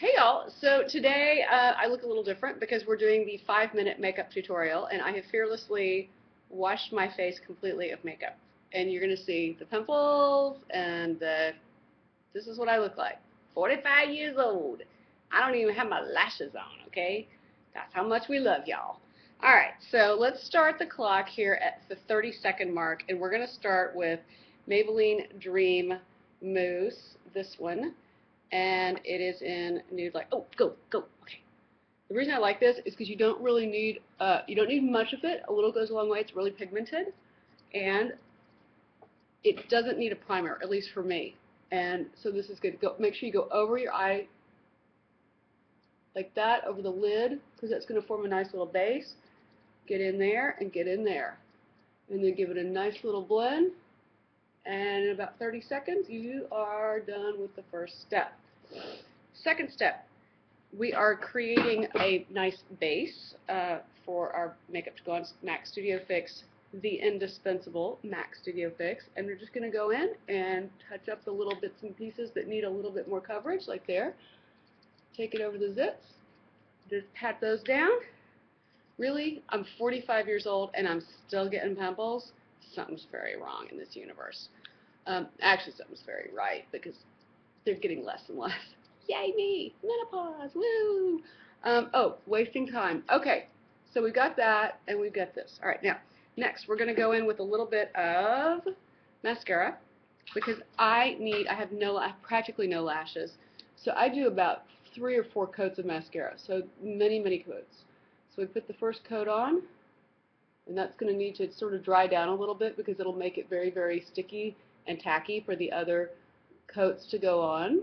Hey y'all, so today I look a little different because we're doing the 5-minute makeup tutorial and I have fearlessly washed my face completely of makeup. And you're going to see the pimples and this is what I look like. 45 years old. I don't even have my lashes on, okay? That's how much we love y'all. Alright, so let's start the clock here at the 30-second mark and we're going to start with Maybelline Dream Mousse, this one. And it is in Nude Light. Oh, go. Okay. The reason I like this is because you don't really need, you don't need much of it. A little goes a long way. It's really pigmented. And it doesn't need a primer, at least for me. And so this is good. Make sure you go over your eye like that, over the lid, because that's going to form a nice little base. Get in there and get in there. And then give it a nice little blend. And in about 30 seconds, you are done with the first step. Second step, we are creating a nice base for our makeup to go on MAC Studio Fix, the indispensable MAC Studio Fix. And we're just going to go in and touch up the little bits and pieces that need a little bit more coverage, like there. Take it over the zips. Just pat those down. Really, I'm 45 years old and I'm still getting pimples. Something's very wrong in this universe. Actually, something's very right because they're getting less and less. Yay me! Menopause! Woo! Oh, wasting time. Okay, so we've got that and we've got this. All right, now, next we're going to go in with a little bit of mascara because I have practically no lashes. So I do about 3 or 4 coats of mascara, so many coats. So we put the first coat on. And that's going to need to sort of dry down a little bit because it'll make it very sticky and tacky for the other coats to go on.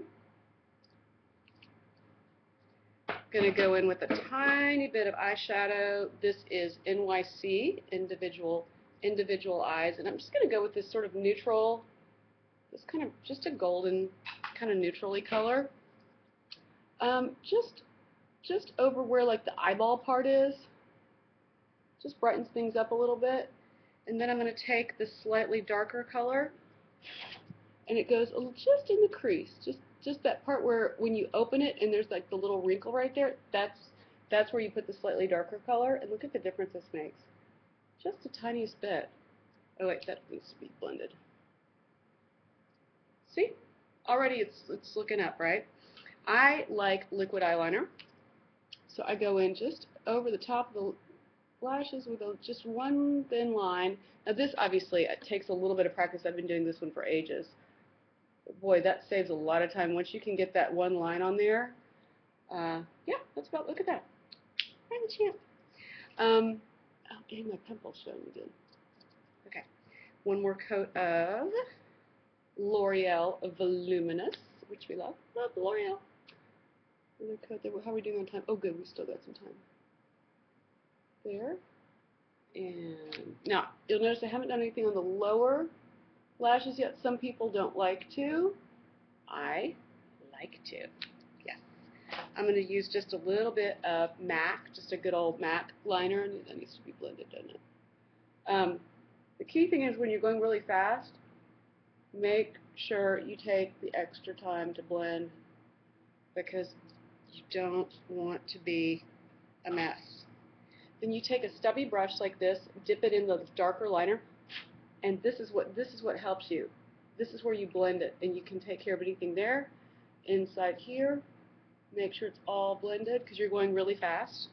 Going to go in with a tiny bit of eyeshadow. This is NYC, Individual Eyes. And I'm just going to go with this sort of neutral, this kind of just a golden kind of neutrally color. Just over where like the eyeball part is. Just brightens things up a little bit. And then I'm going to take this slightly darker color and it goes just in the crease, just that part where when you open it and there's like the little wrinkle right there, that's where you put the slightly darker color. And look at the difference this makes. Just the tiniest bit. Oh wait, that needs to be blended. See? Already it's looking up, right? I like liquid eyeliner. So I go in just over the top of the lashes with just one thin line. Now this obviously it takes a little bit of practice. I've been doing this one for ages. But boy, that saves a lot of time. Once you can get that one line on there, yeah, that's about, look at that. I'm a champ. Oh, dang, my pimple's showing again. Okay, one more coat of L'Oreal Voluminous, which we love. Love L'Oreal. Another coat there. How are we doing on time? Oh, good, we still got some time. There. And now you'll notice I haven't done anything on the lower lashes yet. Some people don't like to. I like to. Yes. I'm going to use just a little bit of MAC, just a good old MAC liner, and that needs to be blended, doesn't it? The key thing is when you're going really fast, make sure you take the extra time to blend because you don't want to be a mess. Then you take a stubby brush like this, dip it in the darker liner, and this is what helps you. This is where you blend it, and you can take care of anything there, inside here. Make sure it's all blended because you're going really fast.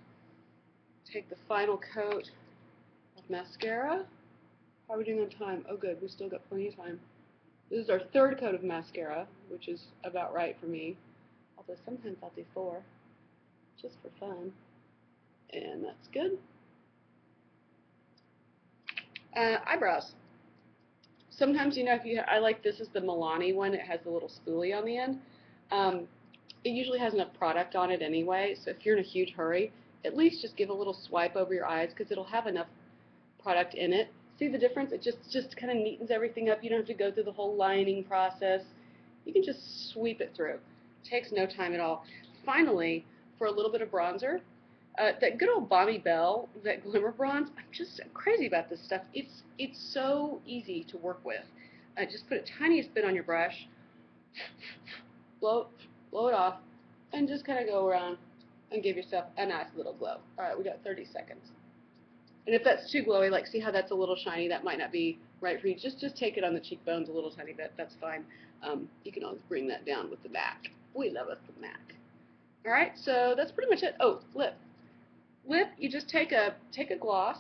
Take the final coat of mascara. How are we doing on time? Oh, good. We still got plenty of time. This is our third coat of mascara, which is about right for me. Although sometimes I'll do 4, just for fun. And that's good. Eyebrows. Sometimes, you know, I like this is the Milani one. It has the little spoolie on the end. It usually has enough product on it anyway, so if you're in a huge hurry, at least just give a little swipe over your eyes because it'll have enough product in it. See the difference? It just kind of neatens everything up. You don't have to go through the whole lining process. You can just sweep it through. It takes no time at all. Finally, for a little bit of bronzer, that good old Bobbi Bell, that Glimmer Bronze, I'm crazy about this stuff. It's so easy to work with. Just put a tiniest bit on your brush, blow it off, and just kind of go around and give yourself a nice little glow. All right, we got 30 seconds. And if that's too glowy, like see how that's a little shiny, that might not be right for you. Just take it on the cheekbones a little tiny bit. That's fine. You can always bring that down with the MAC. We love us the MAC. All right, so that's pretty much it. Oh, lip. Lip, you just take a gloss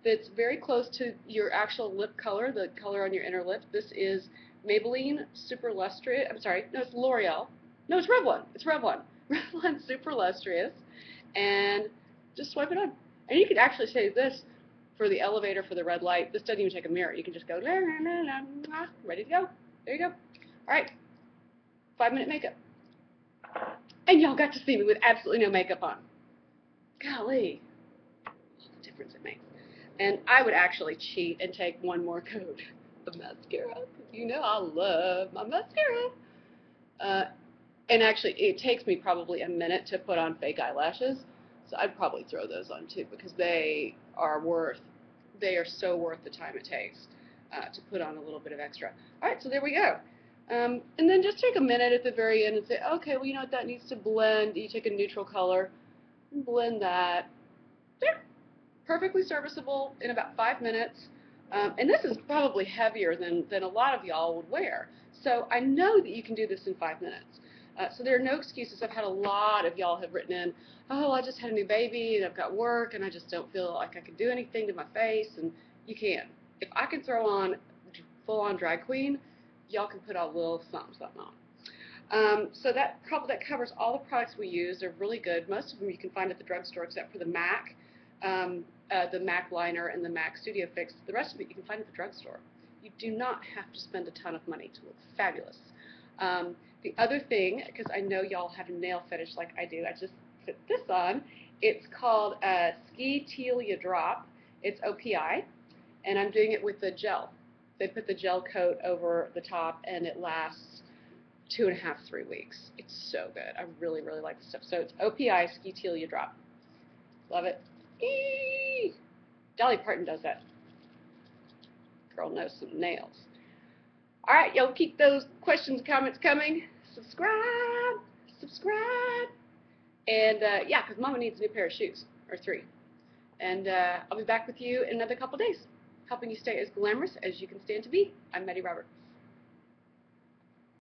that's very close to your actual lip color, the color on your inner lip. This is Maybelline Super Lustrous. I'm sorry, no, it's L'Oreal. No, it's Revlon. It's Revlon. Revlon Super Lustrous. And just swipe it on. And you could actually say this for the elevator, for the red light. This doesn't even take a mirror. You can just go, la, la, la, la, la, ready to go. There you go. All right, 5-minute makeup. And y'all got to see me with absolutely no makeup on. Golly, what a difference it makes. And I would actually cheat and take one more coat of mascara, because you know I love my mascara. And actually, it takes me probably a minute to put on fake eyelashes, so I'd probably throw those on too, because they are so worth the time it takes to put on a little bit of extra. All right, so there we go. And then just take a minute at the very end and say, okay, well, you know what, that needs to blend. You take a neutral color, and blend that. There. Perfectly serviceable in about 5 minutes. And this is probably heavier than a lot of y'all would wear. So I know that you can do this in 5 minutes. So there are no excuses. I've had a lot of y'all have written in, oh, I just had a new baby and I've got work and I just don't feel like I can do anything to my face. And you can. If I can throw on full-on drag queen, y'all can put a little something on. So that covers all the products we use. They're really good. Most of them you can find at the drugstore except for the MAC liner and the MAC Studio Fix. The rest of it you can find at the drugstore. You do not have to spend a ton of money to look fabulous. The other thing, because I know y'all have a nail fetish like I do, I just put this on. It's called Ski Telia Drop. It's OPI, and I'm doing it with the gel. They put the gel coat over the top, and it lasts 2.5 to 3 weeks. It's so good. I really, really like this stuff. So it's OPI Ski Telia Drop. Love it. Eee! Dolly Parton does that. Girl knows some nails. All right, y'all keep those questions, comments coming. Subscribe. And yeah, because Mama needs a new pair of shoes, or 3. And I'll be back with you in another couple days, helping you stay as glamorous as you can stand to be. I'm Maddie Robert.